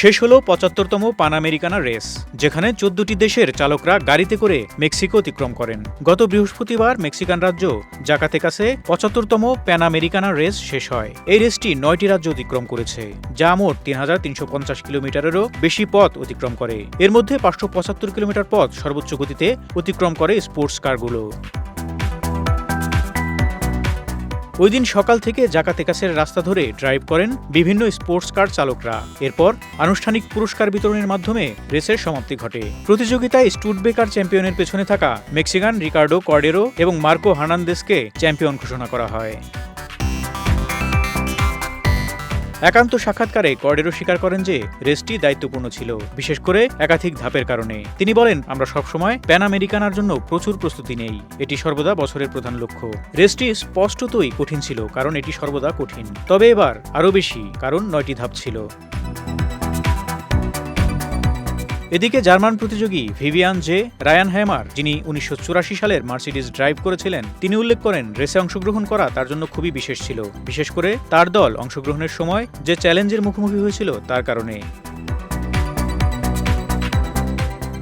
শেষ হলো ৭৫তম পান আমেরিকানা রেস, যেখানে ১৪টি দেশের চালকরা গাড়িতে করে মেক্সিকো অতিক্রম করেন। গত বৃহস্পতিবার মেক্সিকান রাজ্য জাকাতেকাসে ৭৫তম প্যান আমেরিকানা রেস শেষ হয়। এই রেসটি ৯টি রাজ্য অতিক্রম করেছে, যা মোট ৩৩৫০ কিলোমিটারেরও বেশি পথ অতিক্রম করে। এর মধ্যে ৫৭৫ কিলোমিটার পথ সর্বোচ্চ গতিতে অতিক্রম করে স্পোর্টস কারগুলো। ওই দিন সকাল থেকে জাকাতেকাসের রাস্তা ধরে ড্রাইভ করেন বিভিন্ন স্পোর্টস কার চালকরা। এরপর আনুষ্ঠানিক পুরস্কার বিতরণের মাধ্যমে রেসের সমাপ্তি ঘটে। প্রতিযোগিতায় স্টুডবেকার চ্যাম্পিয়নের পেছনে থাকা মেক্সিকান রিকার্ডো কর্ডেরো এবং মার্কো হার্নান্দেজকে চ্যাম্পিয়ন ঘোষণা করা হয়। একান্ত সাক্ষাৎকারে কর্ডেরো স্বীকার করেন যে রেসটি দায়িত্বপূর্ণ ছিল, বিশেষ করে একাধিক ধাপের কারণে। তিনি বলেন, আমরা সবসময় প্যান আমেরিকানার জন্য প্রচুর প্রস্তুতি নেই। এটি সর্বদা বছরের প্রধান লক্ষ্য। রেসটি স্পষ্টতই কঠিন ছিল, কারণ এটি সর্বদা কঠিন। তবে এবার আরও বেশি, কারণ ৯টি ধাপ ছিল। এদিকে জার্মান প্রতিযোগী ভিভিয়ান জে রায়ানহ্যামার, যিনি ১৯৮৪ সালের মার্সিডিজ ড্রাইভ করেছিলেন, তিনি উল্লেখ করেন রেসে অংশগ্রহণ করা তার জন্য খুবই বিশেষ ছিল, বিশেষ করে তার দল অংশগ্রহণের সময় যে চ্যালেঞ্জের মুখোমুখি হয়েছিল তার কারণে।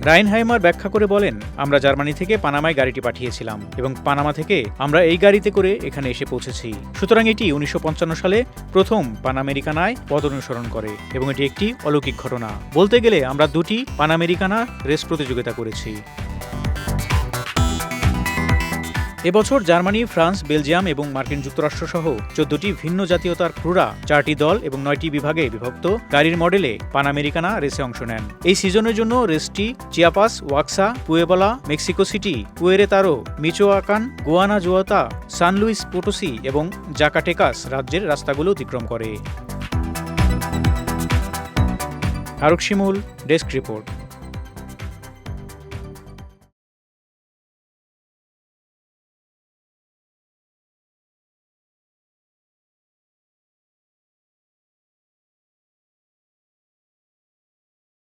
রায়ানহ্যামার ব্যাখ্যা করে বলেন, আমরা জার্মানি থেকে পানামায় গাড়িটি পাঠিয়েছিলাম এবং পানামা থেকে আমরা এই গাড়িতে করে এখানে এসে পৌঁছেছি। সুতরাং এটি ১৯৫৫ সালে প্রথম পান আমেরিকানায় পথ অনুসরণ করে এবং এটি একটি অলৌকিক ঘটনা। বলতে গেলে আমরা ২টি পান আমেরিকানা রেস প্রতিযোগিতা করেছি। এবছর জার্মানি, ফ্রান্স, বেলজিয়াম এবং মার্কিন যুক্তরাষ্ট্র সহ ১৪টি ভিন্ন জাতীয়তার ক্রুরা ৪টি দল এবং ৯টি বিভাগে বিভক্ত গাড়ির মডেলে পান আমেরিকানা রেসে অংশ নেন। এই সিজনের জন্য রেসটি Chiapas, Oaxaca, Puebla, Mexico City, Queretaro, Michoacan, Guanajuato, San Luis Potosi এবং জাকাটেকাস রাজ্যের রাস্তাগুলো অতিক্রম করে। Faruk Shimul, desk report.